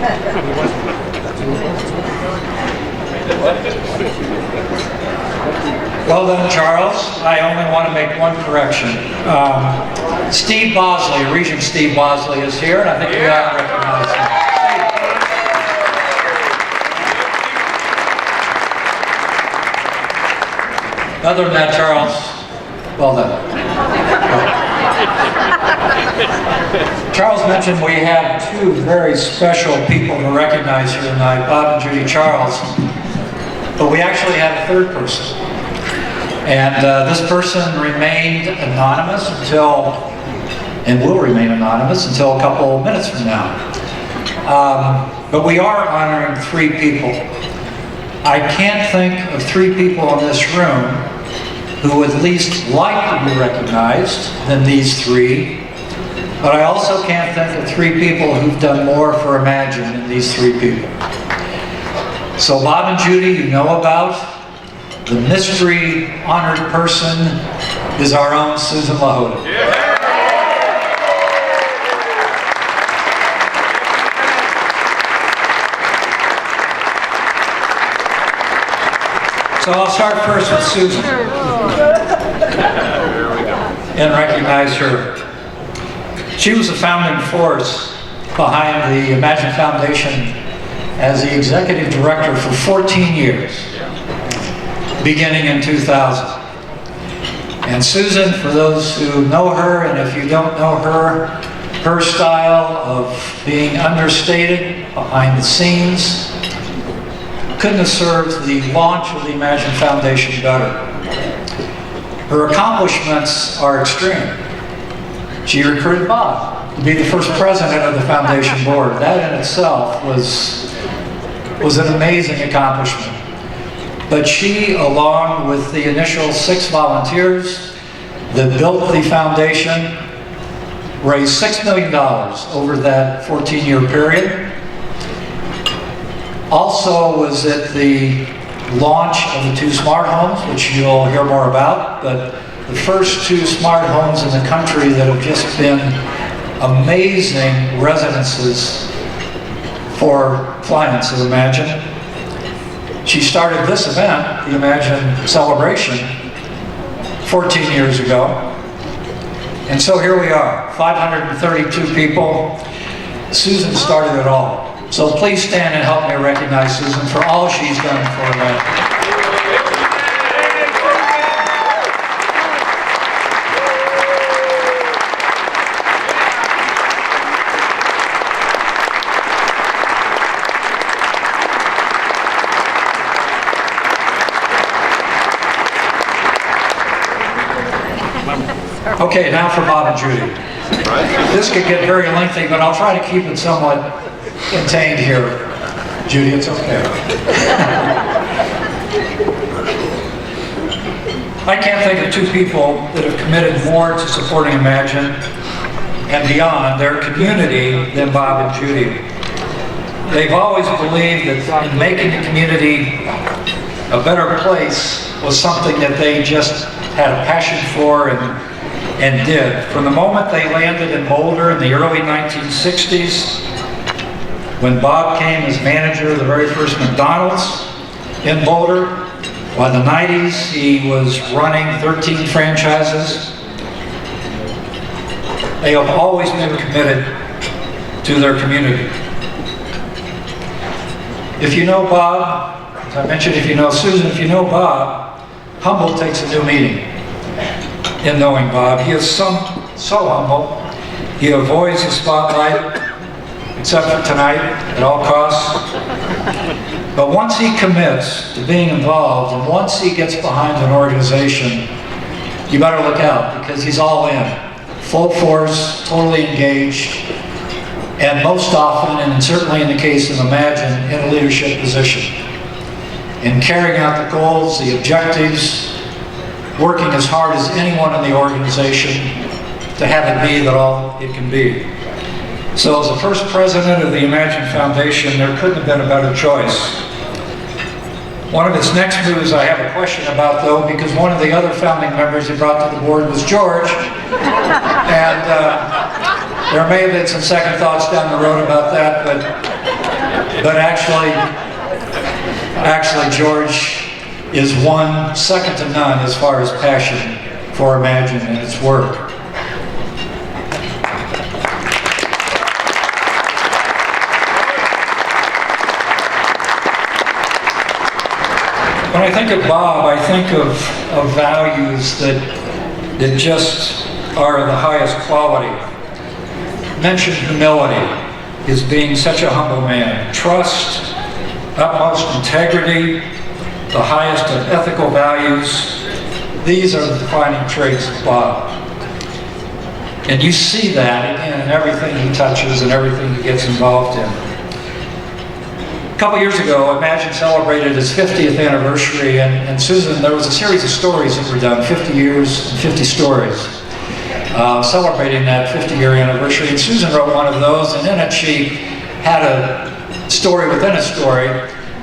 Well done, Charles. I only want to make one correction. Steve Bosley, Regent Steve Bosley is here, and I think we all recognize him. Other than that, Charles, well done. Charles mentioned we have two very special people to recognize here tonight, Bob and Judy Charles, but we actually have a third person. And this person remained anonymous until, and will remain anonymous until a couple minutes from now. But we are honoring three people. I can't think of three people in this room who would least like to be recognized than these three. But I also can't think of three people who've done more for Imagine than these three people. So Bob and Judy, you know about. The mystery honored person is our own Susan LaHoda. Yeah. So I'll start first with Susan and recognize her. She was a founding force behind the Imagine Foundation as the executive director for 14 years, beginning in 2000. And Susan, for those who know her, and if you don't know her, her style of being understated, behind the scenes, couldn't have served the launch of the Imagine Foundation better. Her accomplishments are extreme. She recruited Bob to be the first president of the foundation board. That in itself was an amazing accomplishment. But she, along with the initial 6 volunteers that built the foundation, raised $6 million over that 14-year period. Also was at the launch of the 2 smart homes, which you'll hear more about, but the first 2 smart homes in the country that have just been amazing residences for clients of Imagine. She started this event, the Imagine Celebration, 14 years ago. And so here we are, 532 people. Susan started it all. So please stand and help me recognize Susan for all she's done for Imagine. Okay, now for Bob and Judy. This could get very lengthy, but I'll try to keep it somewhat contained here. Judy, it's okay. I can't think of 2 people that have committed more to supporting Imagine and beyond their community than Bob and Judy. They've always believed that in making the community a better place was something that they just had a passion for and did. From the moment they landed in Boulder in the early 1960s, when Bob came as manager of the very first McDonald's in Boulder, by the 90s he was running 13 franchises. They have always been committed to their community. If you know Bob, as I mentioned, if you know Susan, if you know Bob, humble takes a new meaning in knowing Bob. He is so humble. He avoids the spotlight, except for tonight, at all costs. But once he commits to being involved, and once he gets behind an organization, you better look out, because he's all in. Full force, totally engaged, and most often, and certainly in the case of Imagine, in a leadership position. In carrying out the goals, the objectives, working as hard as anyone in the organization to have it be that all it can be. So as the first president of the Imagine Foundation, there couldn't have been a better choice. One of its next moves I have a question about, though, because one of the other founding members he brought to the board was George. And there may have been some second thoughts down the road about that, but But actually, George is one second to none as far as passion for Imagine and its work. When I think of Bob, I think of values that just are the highest quality. Mention humility, as being such a humble man. Trust, utmost integrity, the highest of ethical values. These are the defining traits of Bob. And you see that again in everything he touches and everything he gets involved in. A couple years ago, Imagine celebrated its 50th anniversary, and Susan, there was a series of stories that were done, 50 years and 50 stories, celebrating that 50-year anniversary. And Susan wrote one of those, and in it she had a story within a story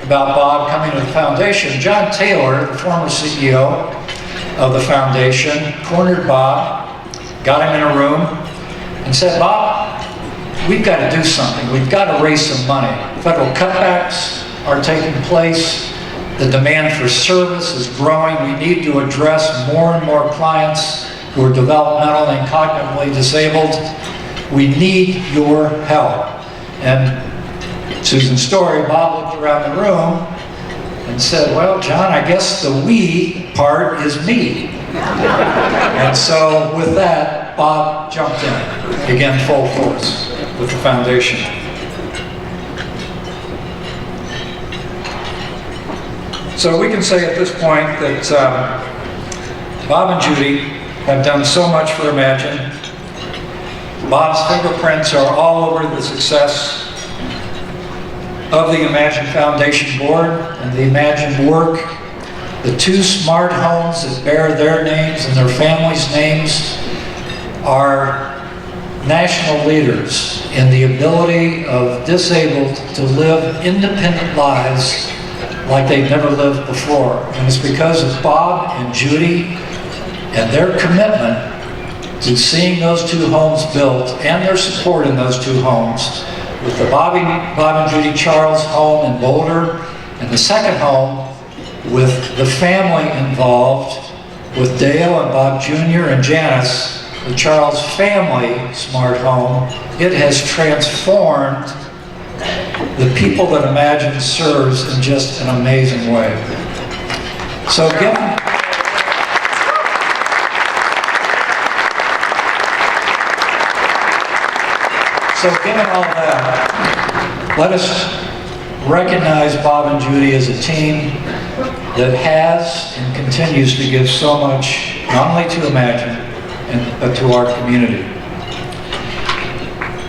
about Bob coming to the foundation. John Taylor, the former CEO of the foundation, cornered Bob, got him in a room, and said, "Bob, we've got to do something. We've got to raise some money. Federal cutbacks are taking place. The demand for service is growing. We need to address more and more clients who are developmentally and cognitively disabled. We need your help." And Susan's story, Bob looked around the room and said, "Well, John, I guess the we part is me." And so with that, Bob jumped in, again full force with the foundation. So we can say at this point that Bob and Judy have done so much for Imagine. Bob's fingerprints are all over the success of the Imagine Foundation Board and the Imagine work. The 2 smart homes that bear their names and their families' names are national leaders in the ability of disabled to live independent lives like they've never lived before. And it's because of Bob and Judy and their commitment to seeing those 2 homes built and their support in those 2 homes, with the Bob and Judy Charles home in Boulder, and the second home with the family involved, with Dale and Bob Jr. and Janice, the Charles family smart home. It has transformed the people that Imagine serves in just an amazing way. So given all that, let us recognize Bob and Judy as a team that has and continues to give so much, not only to Imagine, but to our community.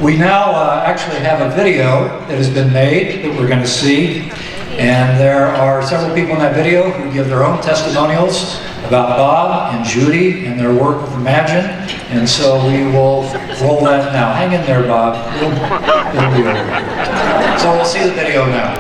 We now actually have a video that has been made that we're going to see, and there are several people in that video who give their own testimonials about Bob and Judy and their work with Imagine, and so we will roll that now. Hang in there, Bob. It'll be over. So we'll see the video now.